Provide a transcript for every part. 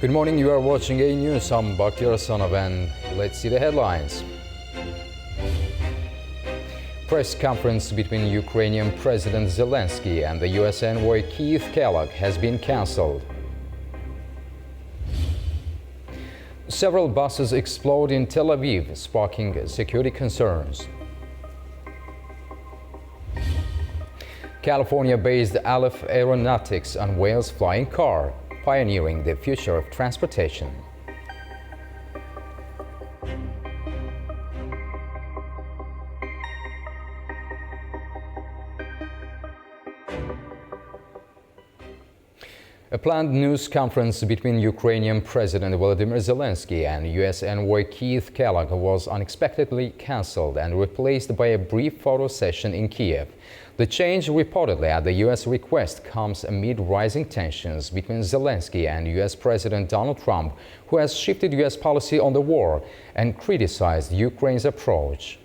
Good morning, you are watching A News. I'm Bakhtiar Sanov and let's see the headlines. Press conference between Ukrainian President Zelensky and the US envoy Keith Kellogg has been cancelled. Several buses explode in Tel Aviv, sparking security concerns. California-based Aleph Aeronautics unveils flying car, pioneering the future of transportation. A planned news conference between Ukrainian President Volodymyr Zelensky and US envoy Keith Kellogg was unexpectedly cancelled and replaced by a brief photo session in Kiev. The change, reportedly at the US request, comes amid rising tensions between Zelensky and US President Donald Trump, who has shifted US policy on the war and criticized Ukraine's approach.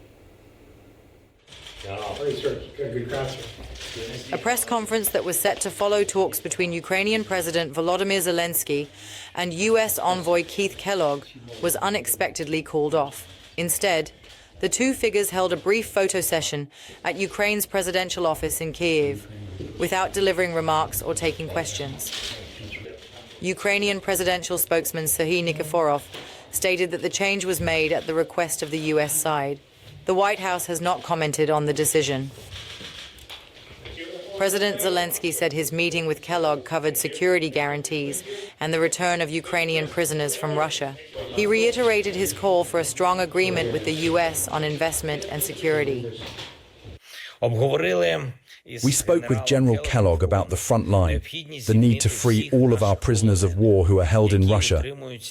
A press conference that was set to follow talks between Ukrainian President Volodymyr Zelensky and US envoy Keith Kellogg was unexpectedly called off. Instead, the two figures held a brief photo session at Ukraine's presidential office in Kyiv, without delivering remarks or taking questions. Ukrainian presidential spokesman Serhiy Nikiforov stated that the change was made at the request of the US side. The White House has not commented on the decision. President Zelensky said his meeting with Kellogg covered security guarantees and the return of Ukrainian prisoners from Russia. He reiterated his call for a strong agreement with the US on investment and security. We spoke with General Kellogg about the front line, the need to free all of our prisoners of war who are held in Russia,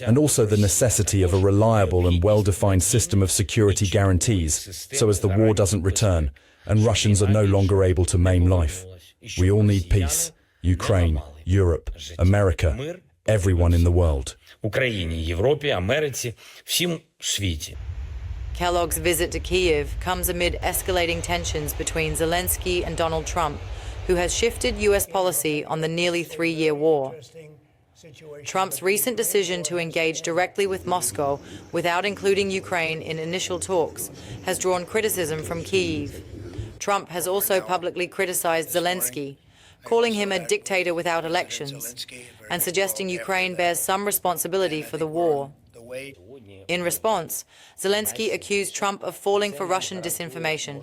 and also the necessity of a reliable and well-defined system of security guarantees so as the war doesn't return and Russians are no longer able to maim life. We all need peace. Ukraine, Europe, America, everyone in the world. Kellogg's visit to Kyiv comes amid escalating tensions between Zelensky and Donald Trump, who has shifted US policy on the nearly three-year war. Trump's recent decision to engage directly with Moscow without including Ukraine in initial talks has drawn criticism from Kyiv. Trump has also publicly criticized Zelensky, calling him a dictator without elections, and suggesting Ukraine bears some responsibility for the war. In response, Zelensky accused Trump of falling for Russian disinformation.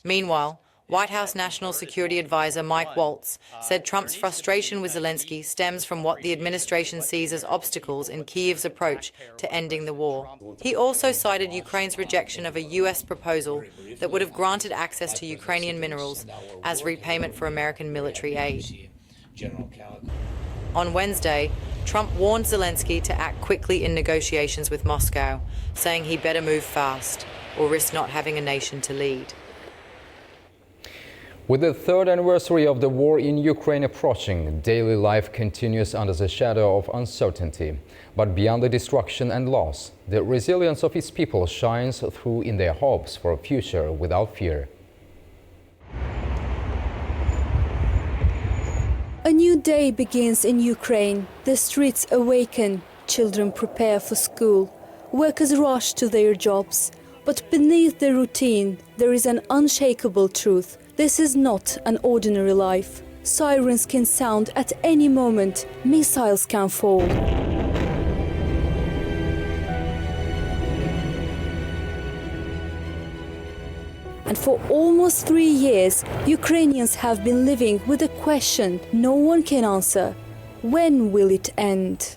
Meanwhile, White House National Security Advisor Mike Waltz said Trump's frustration with Zelensky stems from what the administration sees as obstacles in Kyiv's approach to ending the war. He also cited Ukraine's rejection of a US proposal that would have granted access to Ukrainian minerals as repayment for American military aid. On Wednesday, Trump warned Zelensky to act quickly in negotiations with Moscow, saying he better move fast or risk not having a nation to lead. With the third anniversary of the war in Ukraine approaching, daily life continues under the shadow of uncertainty. But beyond the destruction and loss, the resilience of its people shines through in their hopes for a future without fear. A new day begins in Ukraine. The streets awaken, children prepare for school, workers rush to their jobs. But beneath the routine, there is an unshakable truth. This is not an ordinary life. Sirens can sound at any moment, missiles can fall. And for almost 3 years, Ukrainians have been living with a question no one can answer. When will it end?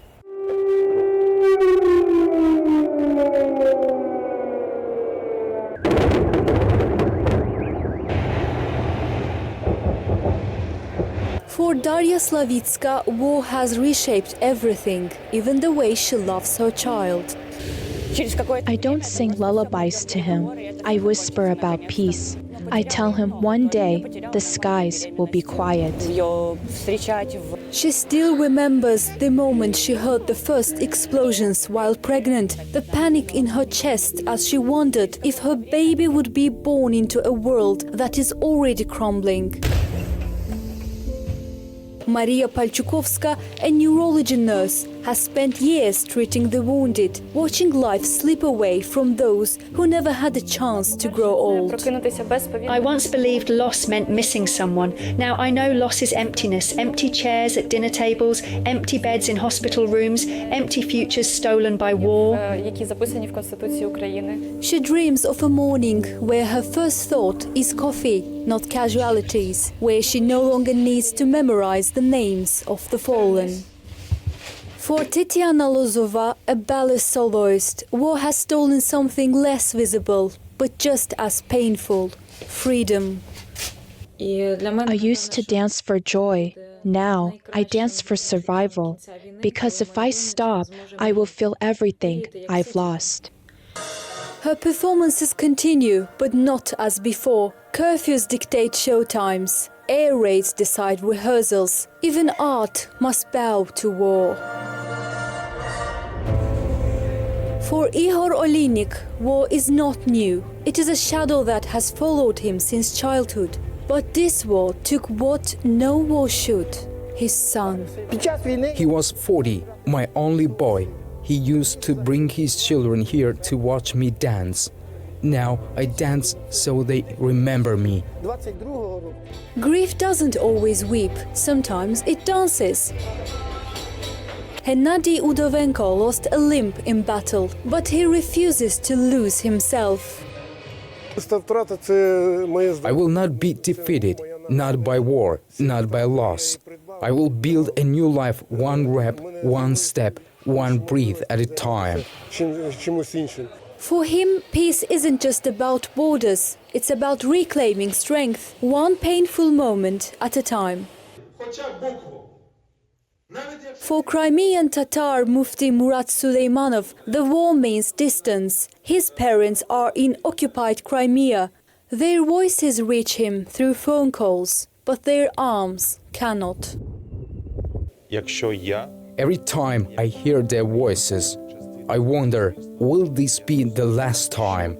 For Daria Slavitska, war has reshaped everything, even the way she loves her child. I don't sing lullabies to him. I whisper about peace. I tell him one day the skies will be quiet. She still remembers the moment she heard the first explosions while pregnant, the panic in her chest as she wondered if her baby would be born into a world that is already crumbling. Maria Palchukovska, a neurology nurse, has spent years treating the wounded, watching life slip away from those who never had a chance to grow old. I once believed loss meant missing someone. Now I know loss is emptiness. Empty chairs at dinner tables, empty beds in hospital rooms, empty futures stolen by war. She dreams of a morning where her first thought is coffee, not casualties, where she no longer needs to memorize the names of the fallen. For Tetiana Lozova, a ballet soloist, war has stolen something less visible, but just as painful: freedom. I used to dance for joy. Now I dance for survival, because if I stop, I will feel everything I've lost. Her performances continue, but not as before. Curfews dictate showtimes. Air raids decide rehearsals. Even art must bow to war. For Ihor Olinik, war is not new. It is a shadow that has followed him since childhood. But this war took what no war should: his son. He was 40, my only boy. He used to bring his children here to watch me dance. Now I dance so they remember me. Grief doesn't always weep, sometimes it dances. Hennady Udovenko lost a limb in battle, but he refuses to lose himself. I will not be defeated, not by war, not by loss. I will build a new life, one rep, one step, one breath at a time. For him, peace isn't just about borders, it's about reclaiming strength, one painful moment at a time. For Crimean Tatar Mufti Murat Suleymanov, the war means distance. His parents are in occupied Crimea. Their voices reach him through phone calls, but their arms cannot. Every time I hear their voices, I wonder, will this be the last time?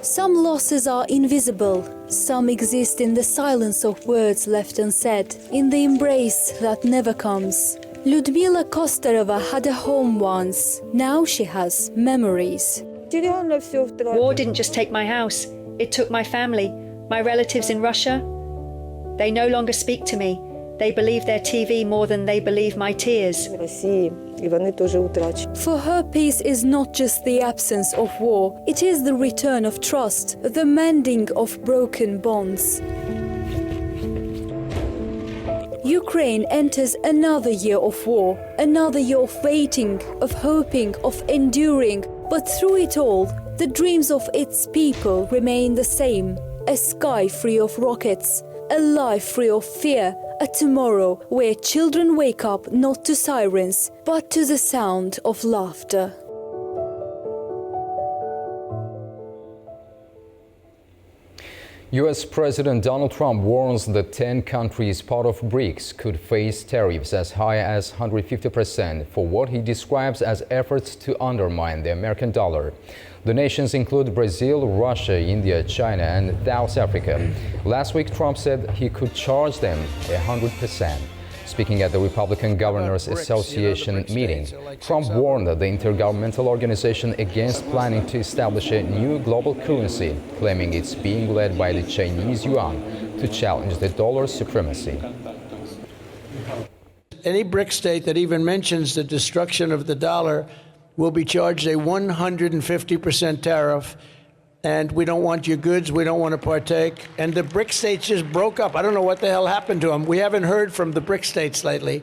Some losses are invisible, some exist in the silence of words left unsaid, in the embrace that never comes. Lyudmila Kosterova had a home once, now she has memories. War didn't just take my house, it took my family, my relatives in Russia. They no longer speak to me. They believe their TV more than they believe my tears. For her, peace is not just the absence of war, it is the return of trust, the mending of broken bonds. Ukraine enters another year of war, another year of waiting, of hoping, of enduring, but through it all, the dreams of its people remain the same: a sky free of rockets, a life free of fear, a tomorrow where children wake up not to sirens, but to the sound of laughter. US President Donald Trump warns that 10 countries part of BRICS could face tariffs as high as 150% for what he describes as efforts to undermine the American dollar. The nations include Brazil, Russia, India, China, and South Africa. Last week, Trump said he could charge them 100%. Speaking at the Republican Governors Association meeting, Trump warned the intergovernmental organization against planning to establish a new global currency, claiming it's being led by the Chinese yuan to challenge the dollar's supremacy. Any BRIC state that even mentions the destruction of the dollar will be charged a 150% tariff, and we don't want your goods, we don't want to partake. And the BRIC states just broke up. I don't know what the hell happened to them. We haven't heard from the BRIC states lately.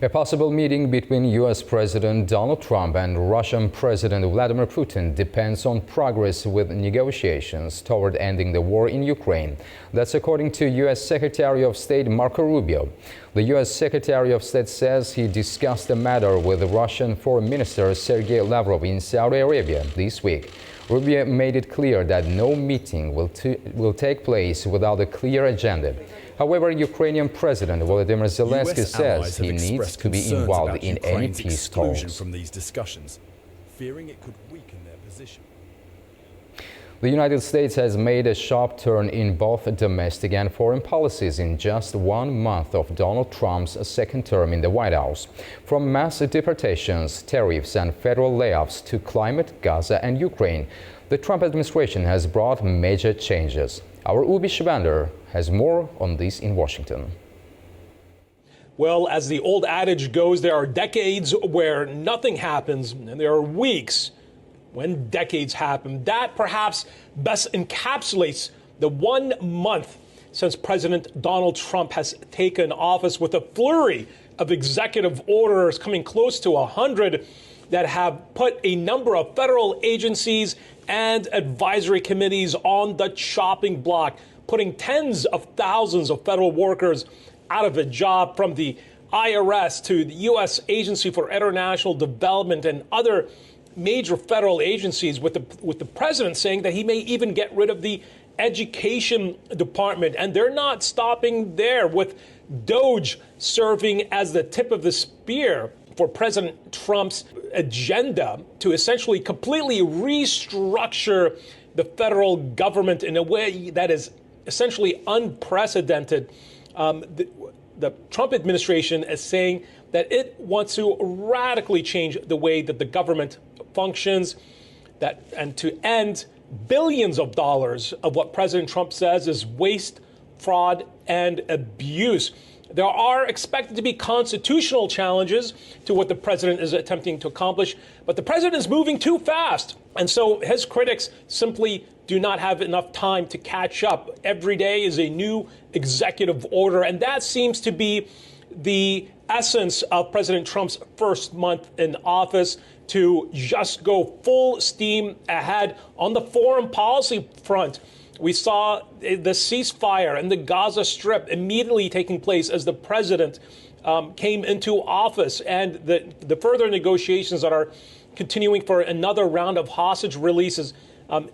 A possible meeting between US President Donald Trump and Russian President Vladimir Putin depends on progress with negotiations toward ending the war in Ukraine. That's according to US Secretary of State Marco Rubio. The US Secretary of State says he discussed the matter with Russian Foreign Minister Sergei Lavrov in Saudi Arabia this week. Rubio made it clear that no meeting will take place without a clear agenda. However, Ukrainian President Volodymyr Zelensky says he needs to be involved in any peace talks. From these discussions, fearing it could weaken their position. The United States has made a sharp turn in both domestic and foreign policies in just 1 month of Donald Trump's second term in the White House. From mass deportations, tariffs and federal layoffs to climate, Gaza and Ukraine, the Trump administration has brought major changes. Our Ubi Shivander has more on this in Washington. Well, as the old adage goes, there are decades where nothing happens, and there are weeks when decades happen. That perhaps best encapsulates the 1 month since President Donald Trump has taken office, with a flurry of executive orders coming close to 100 that have put a number of federal agencies and advisory committees on the chopping block, putting tens of thousands of federal workers out of a job, from the IRS to the U.S. Agency for International Development and other major federal agencies, with the president saying that he may even get rid of the Education Department. And they're not stopping there, with DOGE serving as the tip of the spear for President Trump's agenda to essentially completely restructure the federal government in a way that is essentially unprecedented. The Trump administration is saying that it wants to radically change the way that the government functions, and to end billions of dollars of what President Trump says is waste, fraud, and abuse. There are expected to be constitutional challenges to what the president is attempting to accomplish, but the president is moving too fast. And so his critics simply do not have enough time to catch up. Every day is a new executive order, and that seems to be the essence of President Trump's first month in office, to just go full steam ahead on the foreign policy front. We saw the ceasefire in the Gaza Strip immediately taking place as the president came into office, and the further negotiations that are continuing for another round of hostage releases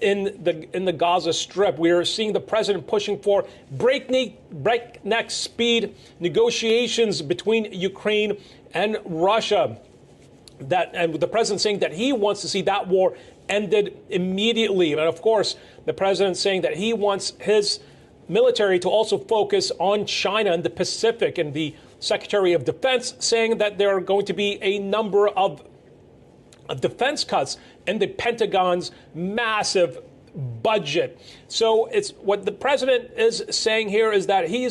in the Gaza Strip. We are seeing the president pushing for breakneck speed negotiations between Ukraine and Russia. And the president saying that he wants to see that war ended immediately. And of course, the president saying that he wants his military to also focus on China and the Pacific, and the Secretary of Defense saying that there are going to be a number of defense cuts in the Pentagon's massive budget. So it's what the president is saying here is that he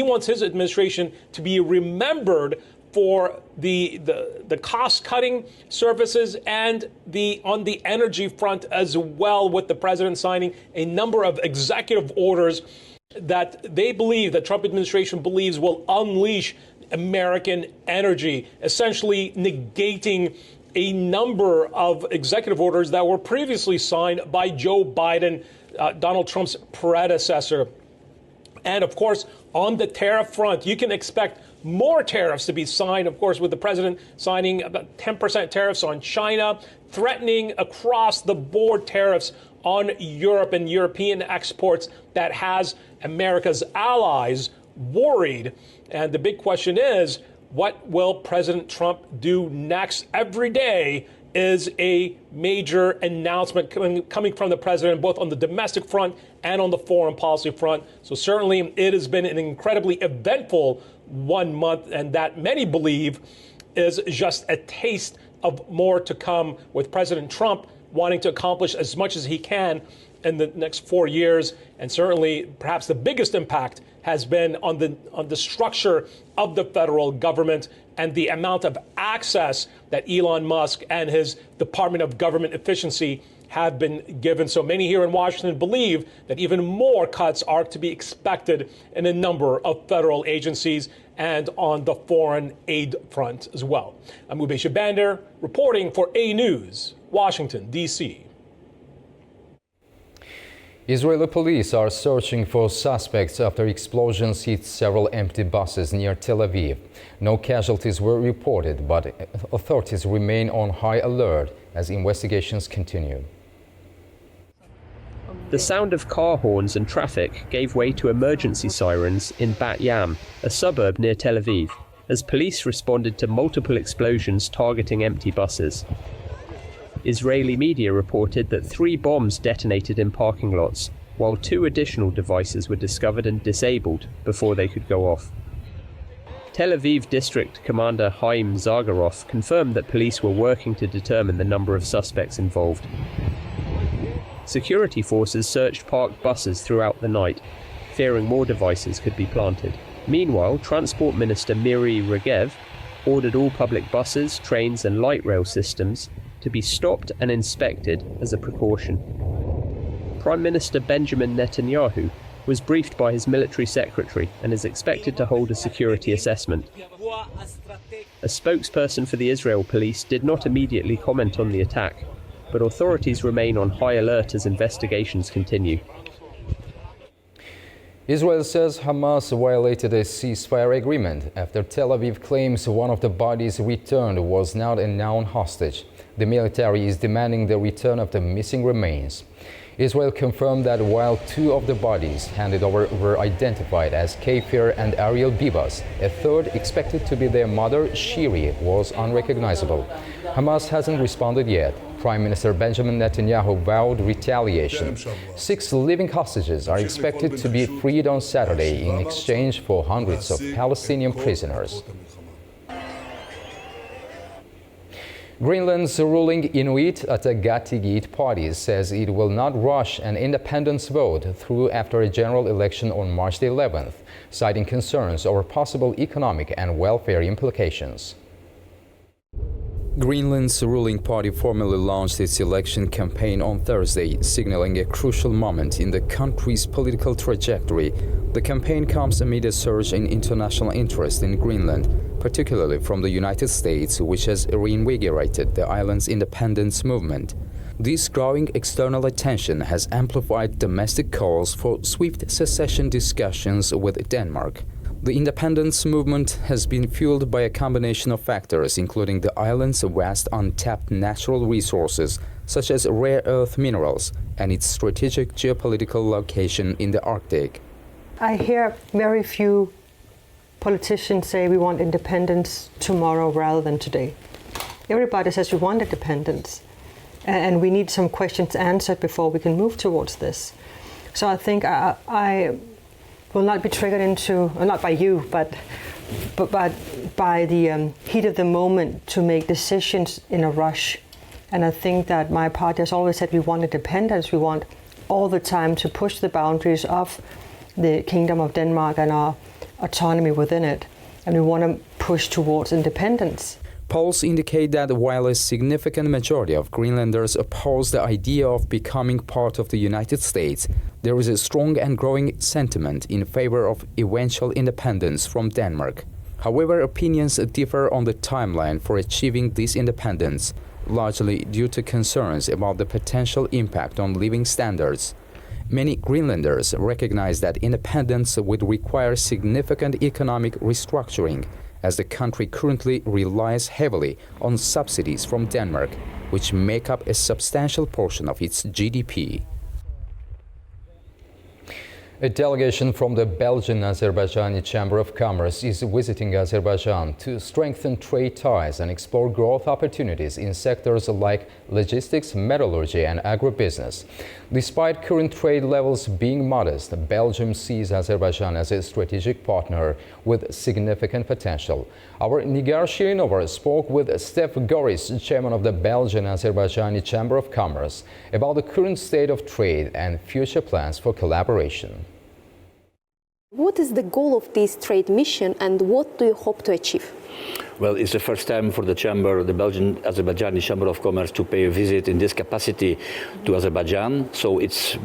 wants his administration to be remembered for the cost-cutting services and on the energy front as well, with the president signing a number of executive orders that the Trump administration believes will unleash American energy, essentially negating a number of executive orders that were previously signed by Joe Biden, Donald Trump's predecessor. And of course, on the tariff front, you can expect more tariffs to be signed, of course, with the president signing about 10% tariffs on China, threatening across-the-board tariffs on Europe and European exports that has America's allies worried. And the big question is, what will President Trump do next? Every day is a major announcement coming from the president, both on the domestic front and on the foreign policy front. So certainly it has been an incredibly eventful 1 month, and that many believe is just a taste of more to come, with President Trump wanting to accomplish as much as he can in the next 4 years. And certainly perhaps the biggest impact has been on the structure of the federal government and the amount of access that Elon Musk and his Department of Government Efficiency have been given. So many here in Washington believe that even more cuts are to be expected in a number of federal agencies and on the foreign aid front as well. I'm Ubi Shivander reporting for A News, Washington, D.C. Israeli police are searching for suspects after explosions hit several empty buses near Tel Aviv. No casualties were reported, but authorities remain on high alert as investigations continue. The sound of car horns and traffic gave way to emergency sirens in Bat Yam, a suburb near Tel Aviv, as police responded to multiple explosions targeting empty buses. Israeli media reported that 3 bombs detonated in parking lots, while 2 additional devices were discovered and disabled before they could go off. Tel Aviv District Commander Haim Zagarov confirmed that police were working to determine the number of suspects involved. Security forces searched parked buses throughout the night, fearing more devices could be planted. Meanwhile, Transport Minister Miri Regev ordered all public buses, trains and light rail systems to be stopped and inspected as a precaution. Prime Minister Benjamin Netanyahu was briefed by his military secretary and is expected to hold a security assessment. A spokesperson for the Israel police did not immediately comment on the attack, but authorities remain on high alert as investigations continue. Israel says Hamas violated a ceasefire agreement after Tel Aviv claims one of the bodies returned was not a known hostage. The military is demanding the return of the missing remains. Israel confirmed that while 2 of the bodies handed over were identified as Kefir and Ariel Bibas, a third, expected to be their mother, Shiri, was unrecognizable. Hamas hasn't responded yet. Prime Minister Benjamin Netanyahu vowed retaliation. 6 living hostages are expected to be freed on Saturday in exchange for hundreds of Palestinian prisoners. Greenland's ruling Inuit Ataqatigiit party says it will not rush an independence vote through after a general election on March the 11th, citing concerns over possible economic and welfare implications. Greenland's ruling party formally launched its election campaign on Thursday, signaling a crucial moment in the country's political trajectory. The campaign comes amid a surge in international interest in Greenland, particularly from the United States, which has reinvigorated the island's independence movement. This growing external attention has amplified domestic calls for swift secession discussions with Denmark. The independence movement has been fueled by a combination of factors, including the island's vast untapped natural resources, such as rare earth minerals, and its strategic geopolitical location in the Arctic. I hear very few politicians say we want independence tomorrow rather than today. Everybody says we want independence, and we need some questions answered before we can move towards this. So I think I will not be triggered into, not by you, but by the heat of the moment to make decisions in a rush. And I think that my party has always said we want independence. We want all the time to push the boundaries of the Kingdom of Denmark and our autonomy within it. And we want to push towards independence. Polls indicate that while a significant majority of Greenlanders oppose the idea of becoming part of the United States, there is a strong and growing sentiment in favor of eventual independence from Denmark. However, opinions differ on the timeline for achieving this independence, largely due to concerns about the potential impact on living standards. Many Greenlanders recognize that independence would require significant economic restructuring, as the country currently relies heavily on subsidies from Denmark, which make up a substantial portion of its GDP. A delegation from the Belgian-Azerbaijani Chamber of Commerce is visiting Azerbaijan to strengthen trade ties and explore growth opportunities in sectors like logistics, metallurgy and agribusiness. Despite current trade levels being modest, Belgium sees Azerbaijan as a strategic partner with significant potential. Our Nigar Shirinova spoke with Stef Goris, chairman of the Belgian-Azerbaijani Chamber of Commerce, about the current state of trade and future plans for collaboration. What is the goal of this trade mission and what do you hope to achieve? Well, it's the first time for the Chamber, the Belgian-Azerbaijani Chamber of Commerce, to pay a visit in this capacity to Azerbaijan. So it's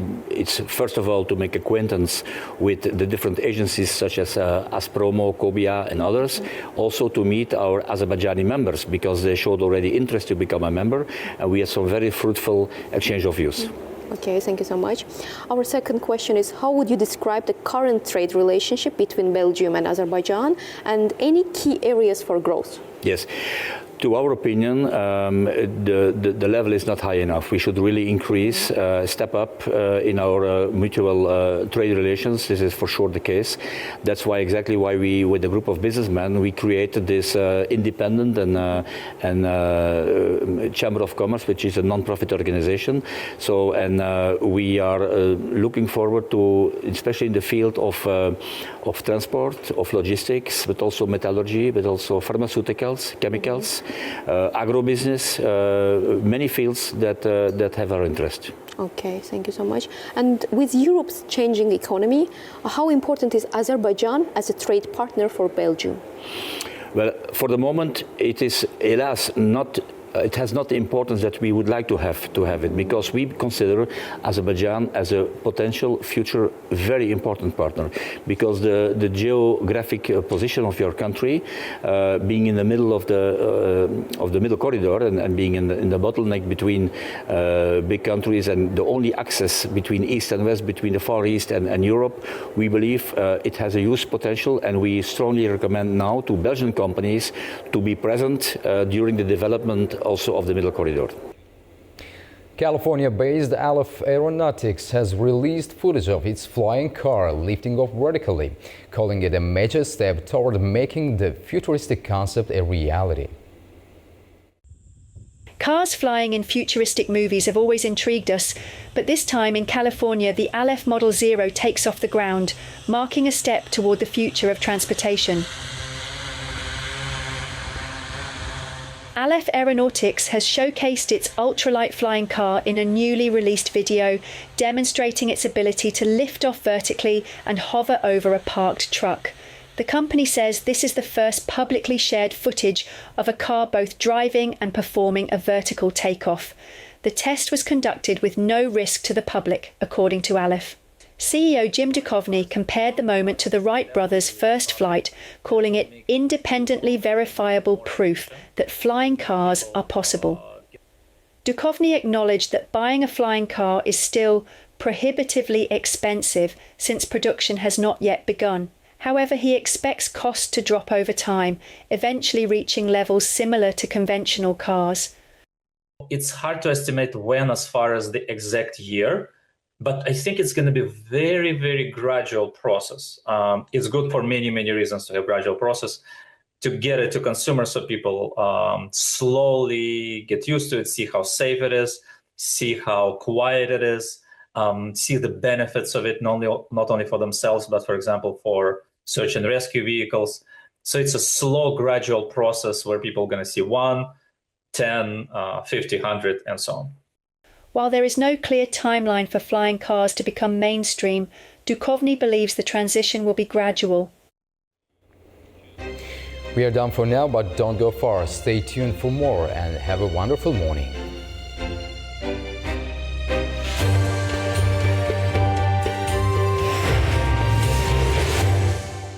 first of all to make acquaintance with the different agencies such as Aspromo, Kobia and others. Also to meet our Azerbaijani members because they showed already interest to become a member. And we had some very fruitful exchange of views. Okay, thank you so much. Our second question is, how would you describe the current trade relationship between Belgium and Azerbaijan and any key areas for growth? Yes. To our opinion, the level is not high enough. We should really increase, step up in our mutual trade relations. This is for sure the case. That's exactly why we, with a group of businessmen, we created this independent and Chamber of Commerce, which is a non-profit organization. So, we are looking forward to, especially in the field of transport, of logistics, but also metallurgy, but also pharmaceuticals, chemicals, agribusiness, many fields that have our interest. Okay, thank you so much. And with Europe's changing economy, how important is Azerbaijan as a trade partner for Belgium? Well, for the moment, it is, hélas, not. It has not the importance that we would like to have it, because we consider Azerbaijan as a potential future very important partner, because the geographic position of your country, being in the middle of the middle corridor and being in the bottleneck between big countries and the only access between East and West, between the Far East and Europe, we believe it has a huge potential, and we strongly recommend now to Belgian companies to be present during the development also of the middle corridor. California-based Aleph Aeronautics has released footage of its flying car lifting off vertically, calling it a major step toward making the futuristic concept a reality. Cars flying in futuristic movies have always intrigued us, but this time in California, the Aleph Model Zero takes off the ground, marking a step toward the future of transportation. Aleph Aeronautics has showcased its ultralight flying car in a newly released video, demonstrating its ability to lift off vertically and hover over a parked truck. The company says this is the first publicly shared footage of a car both driving and performing a vertical takeoff. The test was conducted with no risk to the public, according to Aleph. CEO Jim Duchovny compared the moment to the Wright brothers' first flight, calling it independently verifiable proof that flying cars are possible. Duchovny acknowledged that buying a flying car is still prohibitively expensive since production has not yet begun. However, he expects costs to drop over time, eventually reaching levels similar to conventional cars. It's hard to estimate when as far as the exact year, but I think it's going to be a very, very gradual process. It's good for many, many reasons to have gradual process, to get it to consumers so people slowly get used to it, see how safe it is, see how quiet it is, see the benefits of it, not only for themselves, but for example, for search and rescue vehicles. So it's a slow, gradual process where people are going to see 1, 10, 50, 100, and so on. While there is no clear timeline for flying cars to become mainstream, Duchovny believes the transition will be gradual. We are done for now, but don't go far. Stay tuned for more and have a wonderful morning.